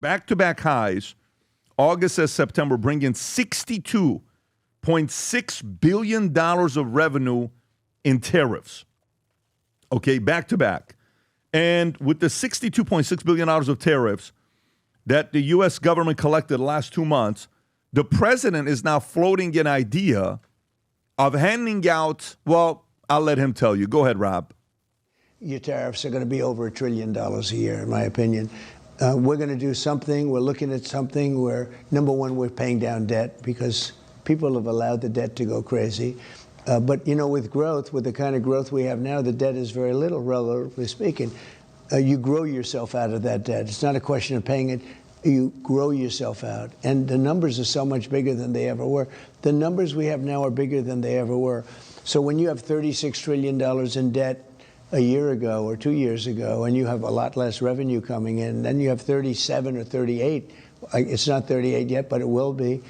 back-to-back highs, August and September, bringing $62.6 billion of revenue in tariffs. Okay, back-to-back. And with the $62.6 billion of tariffs that the U.S. government collected the last 2 months, the president is now floating an idea of handing out, well, I'll let him tell you. Go ahead, Rob. Your tariffs are going to be over $1 trillion a year, in my opinion. We're going to do something. We're looking at something where, number one, we're paying down debt because people have allowed the debt to go crazy. But, with growth, with the kind of growth we have now, the debt is very little, relatively speaking. You grow yourself out of that debt. It's not a question of paying it. You grow yourself out. And the numbers are so much bigger than they ever were. The numbers we have now are bigger than they ever were. So when you have $36 trillion in debt a year ago or 2 years ago, and you have a lot less revenue coming in, then you have 37 or 38. It's not 38 yet, but it will be.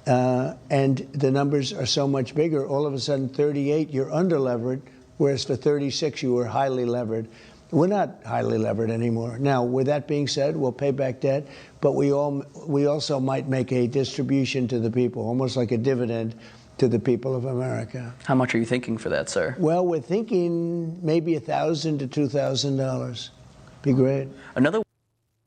And the numbers are so much bigger. All of a sudden, 38, you're under-levered, whereas for 36, you were highly levered. We're not highly levered anymore. Now, with that being said, we'll pay back debt, but we also might make a distribution to the people, almost like a dividend to the people of America. How much are you thinking for that, sir? Well, we're thinking maybe $1,000 to $2,000. Be great. Can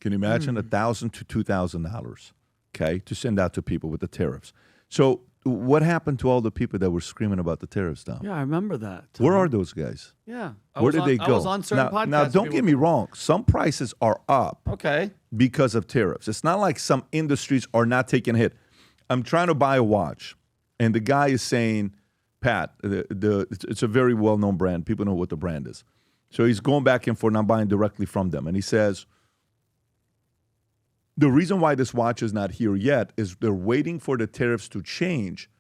you imagine $1,000 to $2,000, okay, to send out to people with the tariffs? So what happened to all the people that were screaming about the tariffs now? Yeah, I remember that. Where are those guys? Yeah. Where did they go? I was on certain podcasts. Now, don't get me wrong. Some prices are up because of tariffs. It's not like some industries are not taking a hit. I'm trying to buy a watch, and the guy is saying, Pat, it's a very well-known brand. People know what the brand is. So he's going back and forth, and I'm buying directly from them. And he says, the reason why this watch is not here yet is they're waiting for the tariffs to change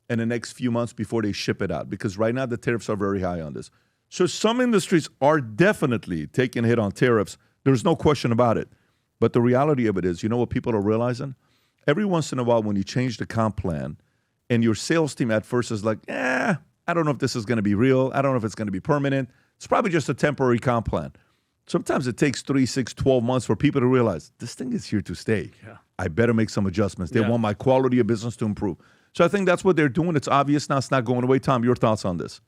in the next few months before they ship it out, because right now the tariffs are very high on this. So some industries are definitely taking a hit on tariffs. There's no question about it. But the reality of it is, you know what people are realizing? Every once in a while when you change the comp plan and your sales team at first is like, I don't know if this is going to be real. I don't know if it's going to be permanent. It's probably just a temporary comp plan. Sometimes it takes 3, 6, 12 months for people to realize this thing is here to stay. Yeah. I better make some adjustments. They want my quality of business to improve. So I think that's what they're doing. It's obvious now. It's not going away. Tom, your thoughts on this?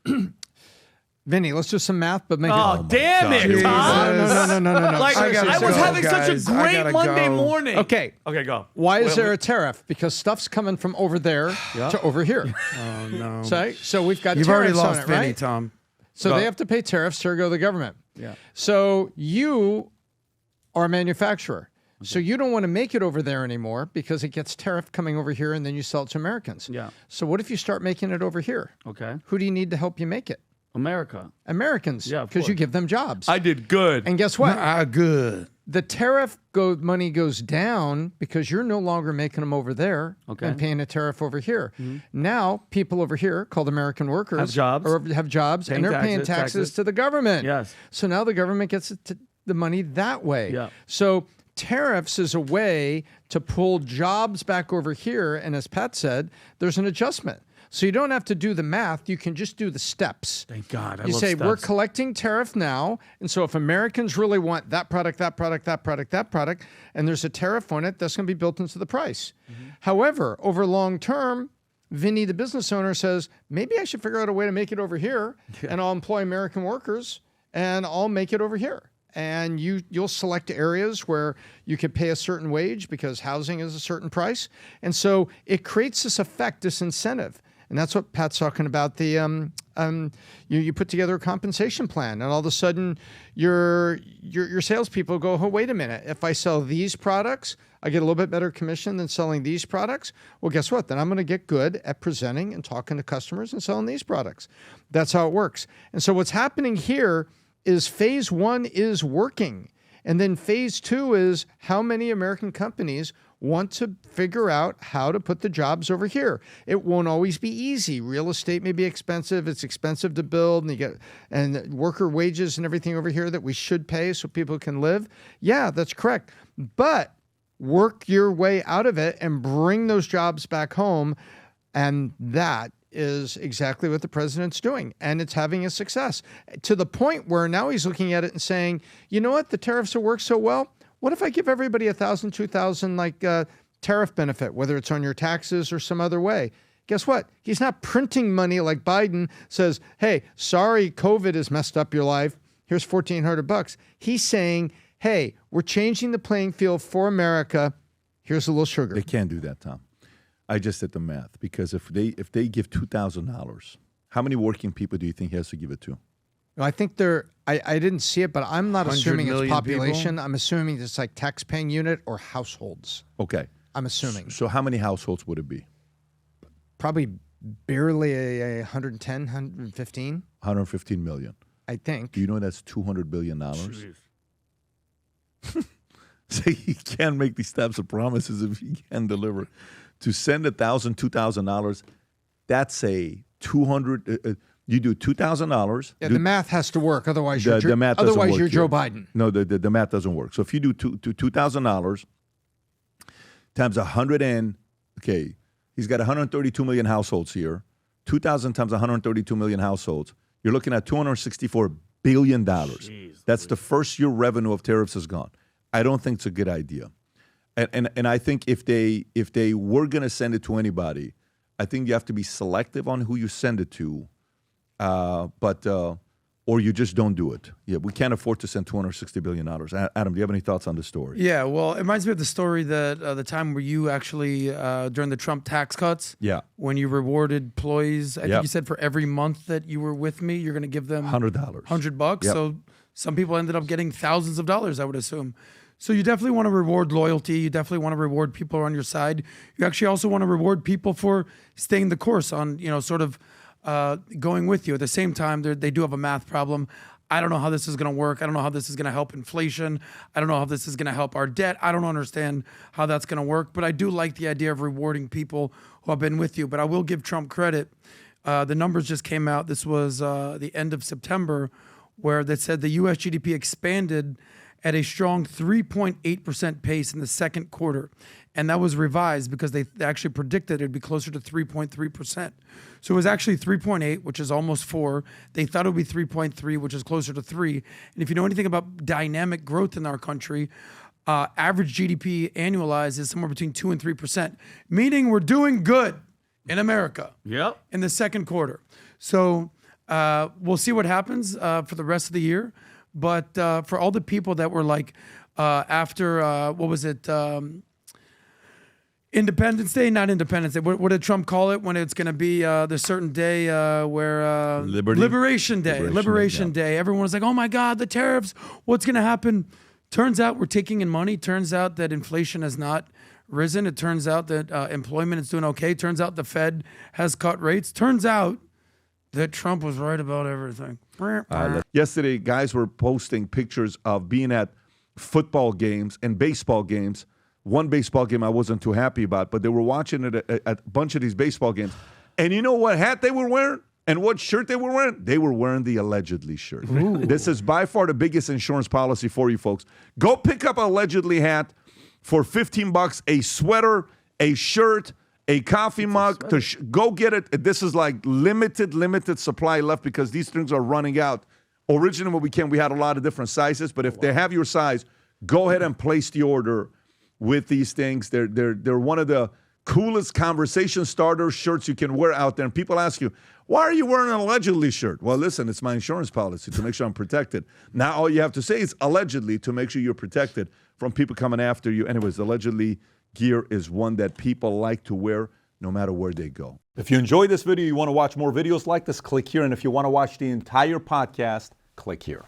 Vinny, let's do some math, but make it. Oh, damn it, Tom. No. Like, I was having such a great Monday morning. Okay, go. Why is there a tariff? Because stuff's coming from over there to over here. Oh, no. So we've got You've tariffs already lost on it, Vinny, right? Tom. So they have to pay tariffs to go to the government. Yeah. So you are a manufacturer. Okay. So you don't want to make it over there anymore because it gets tariff coming over here and then you sell it to Americans. Yeah. So what if you start making it over here? Okay. Who do you need to help you make it? Americans. Yeah, because you give them jobs. I did good. And guess what? Good. The tariff money goes down because you're no longer making them over there and paying a tariff over here. Mm-hmm. Now, people over here, called American workers, have jobs, and they're paying taxes to the government. Yes. So now the government gets the money that way. Yeah. So tariffs is a way to pull jobs back over here. And as Pat said, there's an adjustment. So you don't have to do the math. You can just do the steps. Thank God. You say, we're collecting tariff now. And so if Americans really want that product, and there's a tariff on it, that's going to be built into the price. Mm-hmm. However, over long term, Vinny, the business owner, says, maybe I should figure out a way to make it over here, and I'll employ American workers, and I'll make it over here. And you'll select areas where you could pay a certain wage because housing is a certain price. And so it creates this effect, this incentive. And that's what Pat's talking about. You put together a compensation plan, and all of a sudden your salespeople go, oh, wait a minute. If I sell these products, I get a little bit better commission than selling these products. Well, guess what? Then I'm going to get good at presenting and talking to customers and selling these products. That's how it works. And so what's happening here is phase 1 is working. And then phase 2 is how many American companies want to figure out how to put the jobs over here. It won't always be easy. Real estate may be expensive. It's expensive to build, and worker wages and everything over here that we should pay so people can live. Yeah, that's correct. But work your way out of it and bring those jobs back home. And that is exactly what the president's doing. And it's having a success to the point where now he's looking at it and saying, you know what? The tariffs have worked so well. What if I give everybody $1,000, $2,000 like tariff benefit, whether it's on your taxes or some other way? Guess what? He's not printing money like Biden says, hey, sorry, COVID has messed up your life. Here's $1,400. He's saying, hey, we're changing the playing field for America. Here's a little sugar. They can't do that, Tom. I just did the math, because if they give $2,000, how many working people do you think he has to give it to? I think I didn't see it, but I'm not assuming it's population. People? I'm assuming it's like tax-paying unit or households. Okay. I'm assuming. So how many households would it be? Probably barely a 110, 115. 115 million. I think. Do you know that's $200 billion? So you can't make these types of promises if you can't deliver. To send $1,000, $2,000, that's a 200. You do $2,000. Yeah, the math has to work. Otherwise, the math doesn't work you're Joe here. Biden. No, the math doesn't work. So if you do $2,000 times 100 and, okay, he's got 132 million households here. 2,000 times 132 million households. You're looking at $264 billion. That's the first year revenue of tariffs is gone. I don't think it's a good idea. And I think if they were going to send it to anybody, I think you have to be selective on who you send it to, or you just don't do it. Yeah, we can't afford to send $260 billion. Adam, do you have any thoughts on this story? Yeah, well, it reminds me of the story that the time where you actually, during the Trump tax cuts, when you rewarded employees, I think you said for every month that you were with me, you're going to give them $100. $100. Yep. So some people ended up getting thousands of dollars, I would assume. So you definitely want to reward loyalty. You definitely want to reward people who are on your side. You actually also want to reward people for staying the course on, sort of going with you. At the same time, they do have a math problem. I don't know how this is going to work. I don't know how this is going to help inflation. I don't know how this is going to help our debt. I don't understand how that's going to work. But I do like the idea of rewarding people who have been with you. But I will give Trump credit. The numbers just came out. This was the end of September, where they said the U.S. GDP expanded at a strong 3.8% pace in the second quarter. And that was revised because they actually predicted it'd be closer to 3.3%. So it was actually 3.8, which is almost 4. They thought it would be 3.3, which is closer to 3. And if you know anything about dynamic growth in our country, average GDP annualized is somewhere between 2 and 3%, meaning we're doing good in America in the second quarter. So we'll see what happens for the rest of the year. But for all the people that were like after, what was it? Independence Day, not Independence Day. What did Trump call it when it's going to be the certain day where Liberation Day. Liberation Day. Everyone was like, oh my God, the tariffs, what's going to happen? Turns out we're taking in money. Turns out that inflation has not risen. It turns out that employment is doing okay. Turns out the Fed has cut rates. Turns out that Trump was right about everything. Yesterday, guys were posting pictures of being at football games and baseball games. One baseball game I wasn't too happy about, but they were watching it at a bunch of these baseball games. And you know what hat they were wearing and what shirt they were wearing? They were wearing the allegedly shirt. Ooh. This is by far the biggest insurance policy for you folks. Go pick up an allegedly hat for $15, a sweater, a shirt, a coffee mug. Go get it. This is like limited supply left because these things are running out. Originally, when we had a lot of different sizes, but if they have your size, go ahead and place the order with these things. They're one of the coolest conversation starter shirts you can wear out there. And people ask you, why are you wearing an allegedly shirt? Well, listen, it's my insurance policy to make sure I'm protected. Now all you have to say is allegedly to make sure you're protected from people coming after you. Anyways, allegedly gear is one that people like to wear no matter where they go. If you enjoyed this video, you want to watch more videos like this, click here. And if you want to watch the entire podcast, click here.